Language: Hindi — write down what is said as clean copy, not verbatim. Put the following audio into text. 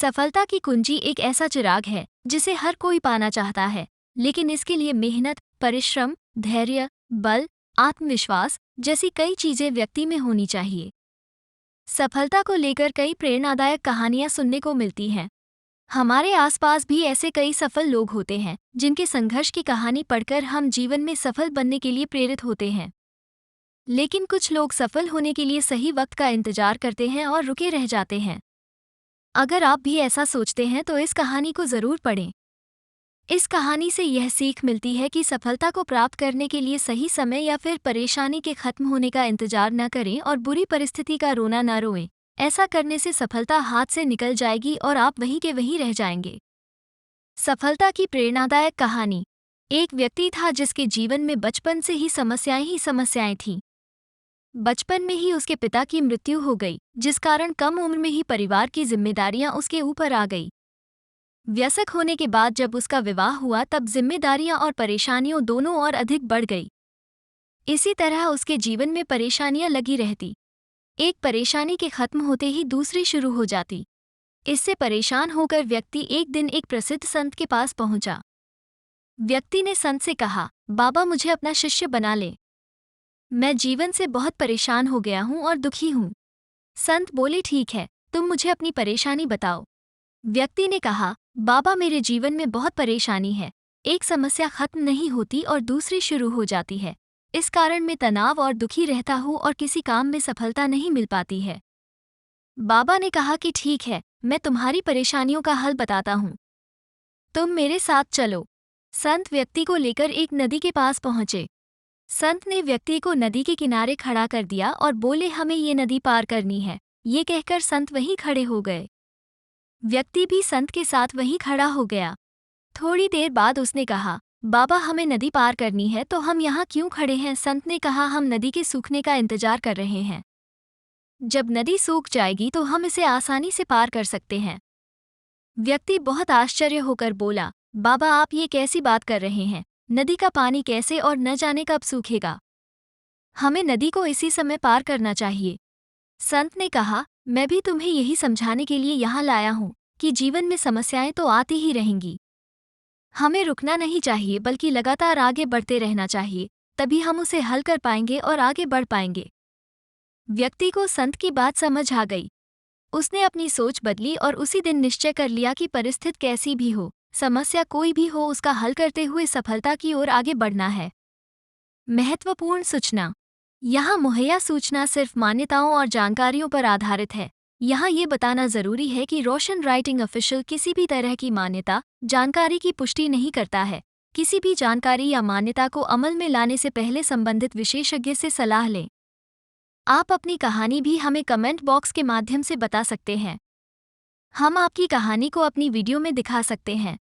सफलता की कुंजी एक ऐसा चिराग है जिसे हर कोई पाना चाहता है, लेकिन इसके लिए मेहनत, परिश्रम, धैर्य, बल, आत्मविश्वास जैसी कई चीजें व्यक्ति में होनी चाहिए। सफलता को लेकर कई प्रेरणादायक कहानियां सुनने को मिलती हैं। हमारे आसपास भी ऐसे कई सफल लोग होते हैं जिनके संघर्ष की कहानी पढ़कर हम जीवन में सफल बनने के लिए प्रेरित होते हैं। लेकिन कुछ लोग सफल होने के लिए सही वक्त का इंतजार करते हैं और रुके रह जाते हैं। अगर आप भी ऐसा सोचते हैं तो इस कहानी को जरूर पढ़ें। इस कहानी से यह सीख मिलती है कि सफलता को प्राप्त करने के लिए सही समय या फिर परेशानी के खत्म होने का इंतजार न करें और बुरी परिस्थिति का रोना न रोएं। ऐसा करने से सफलता हाथ से निकल जाएगी और आप वहीं के वहीं रह जाएंगे। सफलता की प्रेरणादायक कहानी। एक व्यक्ति था जिसके जीवन में बचपन से ही समस्याएं थीं। बचपन में ही उसके पिता की मृत्यु हो गई, जिस कारण कम उम्र में ही परिवार की जिम्मेदारियां उसके ऊपर आ गई। वयस्क होने के बाद जब उसका विवाह हुआ तब जिम्मेदारियां और परेशानियों दोनों और अधिक बढ़ गई। इसी तरह उसके जीवन में परेशानियां लगी रहती। एक परेशानी के खत्म होते ही दूसरी शुरू हो जाती। इससे परेशान होकर व्यक्ति एक दिन एक प्रसिद्ध संत के पास पहुंचा। व्यक्ति ने संत से कहा, बाबा मुझे अपना शिष्य बना ले। मैं जीवन से बहुत परेशान हो गया हूं और दुखी हूं। संत बोले, ठीक है, तुम मुझे अपनी परेशानी बताओ। व्यक्ति ने कहा, बाबा मेरे जीवन में बहुत परेशानी है। एक समस्या खत्म नहीं होती और दूसरी शुरू हो जाती है। इस कारण मैं तनाव और दुखी रहता हूँ और किसी काम में सफलता नहीं मिल पाती है। बाबा ने कहा कि ठीक है, मैं तुम्हारी परेशानियों का हल बताता हूँ। तुम मेरे साथ चलो। संत व्यक्ति को लेकर एक नदी के पास पहुंचे। संत ने व्यक्ति को नदी के किनारे खड़ा कर दिया और बोले, हमें ये नदी पार करनी है। ये कहकर संत वहीं खड़े हो गए। व्यक्ति भी संत के साथ वहीं खड़ा हो गया। थोड़ी देर बाद उसने कहा, बाबा हमें नदी पार करनी है तो हम यहाँ क्यों खड़े हैं? संत ने कहा, हम नदी के सूखने का इंतजार कर रहे हैं। जब नदी सूख जाएगी तो हम इसे आसानी से पार कर सकते हैं। व्यक्ति बहुत आश्चर्य होकर बोला, बाबा आप ये कैसी बात कर रहे हैं? नदी का पानी कैसे और न जाने कब सूखेगा? हमें नदी को इसी समय पार करना चाहिए। संत ने कहा, मैं भी तुम्हें यही समझाने के लिए यहाँ लाया हूँ कि जीवन में समस्याएं तो आती ही रहेंगी। हमें रुकना नहीं चाहिए बल्कि लगातार आगे बढ़ते रहना चाहिए, तभी हम उसे हल कर पाएंगे और आगे बढ़ पाएंगे। व्यक्ति को संत की बात समझ आ गई। उसने अपनी सोच बदली और उसी दिन निश्चय कर लिया कि परिस्थिति कैसी भी हो, समस्या कोई भी हो, उसका हल करते हुए सफलता की ओर आगे बढ़ना है। महत्वपूर्ण सूचना। यहाँ मुहैया सूचना सिर्फ मान्यताओं और जानकारियों पर आधारित है। यहाँ ये बताना जरूरी है कि रोशन राइटिंग ऑफिशियल किसी भी तरह की मान्यता, जानकारी की पुष्टि नहीं करता है। किसी भी जानकारी या मान्यता को अमल में लाने से पहले संबंधित विशेषज्ञ से सलाह लें। आप अपनी कहानी भी हमें कमेंट बॉक्स के माध्यम से बता सकते हैं। हम आपकी कहानी को अपनी वीडियो में दिखा सकते हैं।